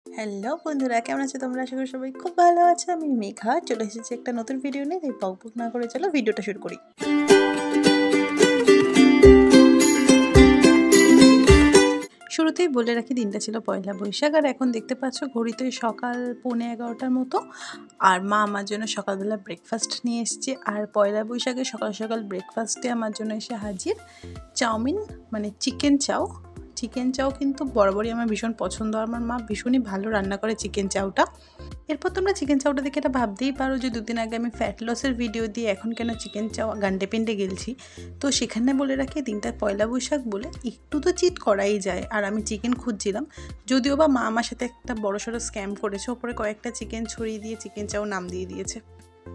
Hello বন্ধুরা, কেমন আছো তোমরা? আশা করি সবাই খুব ভালো আছো। আমি মেঘা চলে এসেছি একটা নতুন ভিডিও নিয়ে। তাই বকবক না করে চলো ভিডিওটা শুরু করি। শুরুতেই বলে রাখি, দিনটা ছিল পয়লা বৈশাখ। আর এখন দেখতে পাচ্ছ ঘড়িতে সকাল 11:15 মতো। আর মা আমার জন্য সকালবেলা ব্রেকফাস্ট নিয়ে এসছে। আর পয়লা বৈশাখে সকাল সকাল ব্রেকফাস্টে আমার জন্য এসে হাজির চাউমিন, মানে চিকেন চাউ কিন্তু বরাবরই আমার ভীষণ পছন্দ। আমার মা ভীষণই ভালো রান্না করে চিকেন চাউটা। এরপর তোমরা চিকেন চাউটা দেখে এটা ভাবতেই পারো যে দুদিন আগে আমি ফ্যাট লসের ভিডিও দিয়ে এখন কেন চিকেন চাউ গান্ডে পিন্ডে গেলছি। তো সেখানে বলে রাখি, দিনটা পয়লা বৈশাখ বলে একটু তো চিট করাই যায়। আর আমি চিকেন খুঁজছিলাম, যদিও বা মা আমার সাথে একটা বড়সড় স্ক্যাম করেছে। ওপরে কয়েকটা চিকেন ছড়িয়ে দিয়ে চিকেন চাউ নাম দিয়ে দিয়েছে।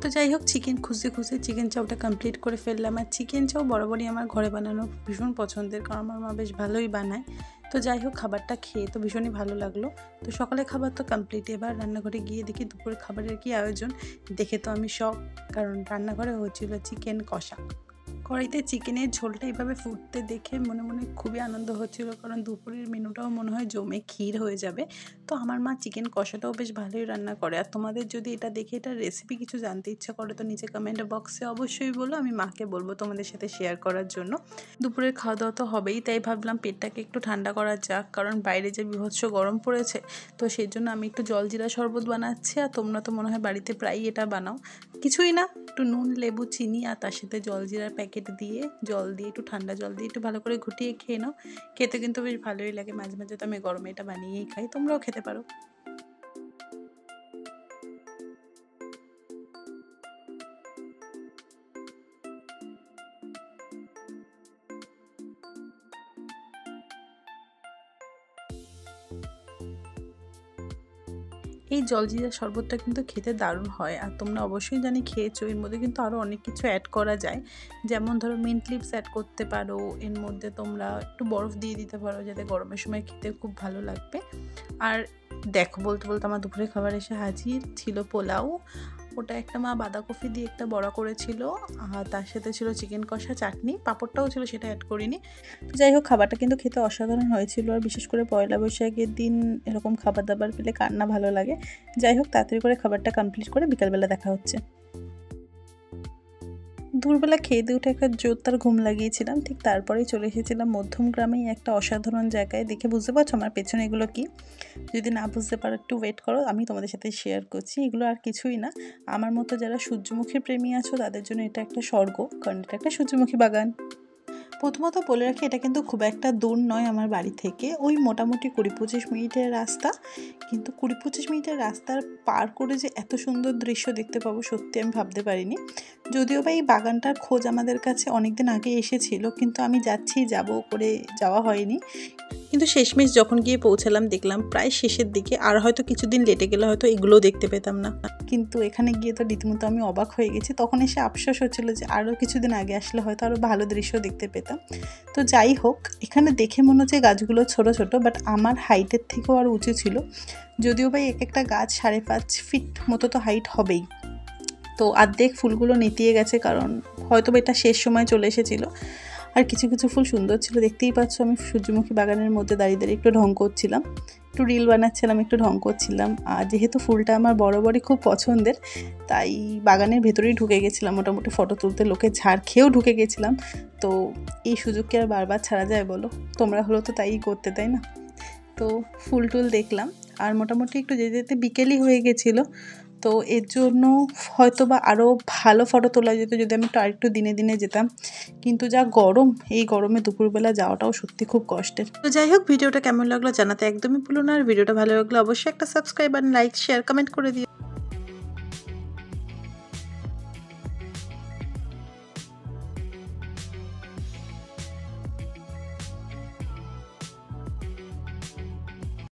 তো যাই হোক, চিকেন খুঁজতে খুঁজতে চিকেন চাউটা কমপ্লিট করে ফেললাম। আর চিকেন চাউ বরাবরই আমার ঘরে বানানো ভীষণ পছন্দের, কারণ আমার মা বেশ ভালোই বানায়। তো যাই হোক, খাবারটা খেয়ে তো ভীষণই ভালো লাগলো। তো সকালে খাবার তো কমপ্লিট, এবার রান্নাঘরে গিয়ে দেখি দুপুরে খাবারের কী আয়োজন। দেখে তো আমি শক, কারণ রান্নাঘরে হচ্ছিল চিকেন কষা। কড়াইতে চিকেনের ঝোলটা এইভাবে ফুটতে দেখে মনে মনে খুবই আনন্দ হচ্ছিল, কারণ দুপুরের মেনুটাও মনে হয় জমে ক্ষীর হয়ে যাবে। তো আমার মা চিকেন কষাটাও বেশ ভালোই রান্না করে। আর তোমাদের যদি এটা দেখে এটার রেসিপি কিছু জানতে ইচ্ছা করে তো নিচে কমেন্ট বক্সে অবশ্যই বলো, আমি মাকে বলবো তোমাদের সাথে শেয়ার করার জন্য। দুপুরের খাওয়া দাওয়া তো হবেই, তাই ভাবলাম পেটটাকে একটু ঠান্ডা করা যাক, কারণ বাইরে যে বীভৎস গরম পড়েছে। তো সেই জন্য আমি একটু জলজিরা শরবত বানাচ্ছি। আর তোমরা তো মনে হয় বাড়িতে প্রায়ই এটা বানাও। কিছুই না, একটু নুন, লেবু, চিনি আর তার সাথে জলজিরার প্যাকেট দিয়ে জল দিয়ে একটু ঠান্ডা জল দিয়ে একটু ভালো করে ঘুটিয়ে খেয়ে নাও। খেতে কিন্তু বেশ ভালোই লাগে। মাঝে মাঝে তো আমি গরমে এটা বানিয়েই খাই, তোমরাও খেতে পারো। এই জলজিরা শরবতটা কিন্তু খেতে দারুণ হয়। আর তোমরা অবশ্যই জানি খেয়েছো, এর মধ্যে কিন্তু আরও অনেক কিছু অ্যাড করা যায়। যেমন ধরো মিন্ট লিভস অ্যাড করতে পারো, এর মধ্যে তোমরা একটু বরফ দিয়ে দিতে পারো, যাতে গরমের সময় খেতে খুব ভালো লাগবে। আর দেখো, বলতে বলতে আমার দুপুরে খাবার এসে হাজির ছিল পোলাও। ওটা একটা মা বাঁধাকপি দিয়ে একটা বড়া করেছিল। আর তার সাথে ছিল চিকেন কষা, চাটনি, পাঁপড়টাও ছিল, সেটা অ্যাড করিনি। তো যাই হোক, খাবারটা কিন্তু খেতে অসাধারণ হয়েছিল। আর বিশেষ করে পয়লা বৈশাখের দিন এরকম খাবার দাবার পেলে কার না ভালো লাগে। যাই হোক, তাড়াতাড়ি করে খাবারটা কমপ্লিট করে বিকালবেলা দেখা হচ্ছে। দুপুরবেলা খেয়ে দিয়ে উঠে একটা জোরদার ঘুম লাগিয়েছিলাম। ঠিক তারপরেই চলে এসেছিলাম মধ্যম গ্রামেই একটা অসাধারণ জায়গায়। দেখে বুঝতে পারছো আমার পেছনে এগুলো কি? যদি না বুঝতে পারো একটু ওয়েট করো, আমি তোমাদের সাথে শেয়ার করছি। এগুলো আর কিছুই না, আমার মতো যারা সূর্যমুখী প্রেমী আছো তাদের জন্য এটা একটা স্বর্গ, কারণ এটা একটা সূর্যমুখী বাগান। প্রথমত বলে রাখি, এটা কিন্তু খুব একটা দূর নয় আমার বাড়ি থেকে, ওই মোটামুটি 20-25 মিনিটের রাস্তা। কিন্তু 20-25 মিনিটের রাস্তার পার করে যে এত সুন্দর দৃশ্য দেখতে পাবো, সত্যি আমি ভাবতে পারিনি। যদিও বা এই বাগানটার খোঁজ আমাদের কাছে অনেক দিন আগে এসেছিল, কিন্তু আমি যাব করে যাওয়া হয়নি। কিন্তু শেষমেশ যখন গিয়ে পৌঁছালাম, দেখলাম প্রায় শেষের দিকে। আর হয়তো কিছুদিন লেটে গেলে হয়তো এগুলোও দেখতে পেতাম না। কিন্তু এখানে গিয়ে তো রীতিমতো আমি অবাক হয়ে গেছি। তখন এসে আফসোস হচ্ছিলো যে আরও কিছুদিন আগে আসলে হয়তো আরও ভালো দৃশ্য দেখতে পেতাম। তো যাই হোক, এখানে দেখে মনে হচ্ছে গাছগুলো ছোট ছোট, বাট আমার হাইটের থেকেও আরও উঁচু ছিল। যদিও বা এক একটা গাছ 5.5 ফিট মতো তো হাইট হবেই। তো অর্ধেক ফুলগুলো নেতিয়ে গেছে, কারণ হয়তো বা এটা শেষ সময় চলে এসেছিলো। আর কিছু কিছু ফুল সুন্দর ছিল, দেখতেই পাচ্ছ। আমি সূর্যমুখী বাগানের মধ্যে দাঁড়িয়ে দাঁড়িয়ে একটু ঢং করছিলাম, একটু রিল বানাচ্ছিলাম, একটু ঢং করছিলাম। আর যেহেতু ফুলটা আমার বরাবরই খুব পছন্দের, তাই বাগানের ভেতরেই ঢুকে গেছিলাম। মোটামুটি ফটো তুলতে লোকে ঝাড় খেয়েও ঢুকে গেছিলাম। তো এই সুযোগকে আর বারবার ছাড়া যায় বলো? তোমরা হলো তো তাই করতে, তাই না? তো ফুল টুল দেখলাম। আর মোটামুটি একটু যেতে যেতে বিকেলই হয়ে গেছিলো। তো এর জন্য হয়তো বা আরও ভালো ফটো তোলা যেত যদি আমি আরেকটু দিনে দিনে যেতাম। কিন্তু যা গরম, এই গরমে দুপুরবেলা যাওয়াটাও সত্যি খুব কষ্টের। তো যাই হোক, ভিডিওটা কেমন লাগলো জানাতে একদমই ভুলো না। আর ভিডিওটা ভালো লাগলে অবশ্যই একটা সাবস্ক্রাইব আর লাইক, শেয়ার, কমেন্ট করে দিও।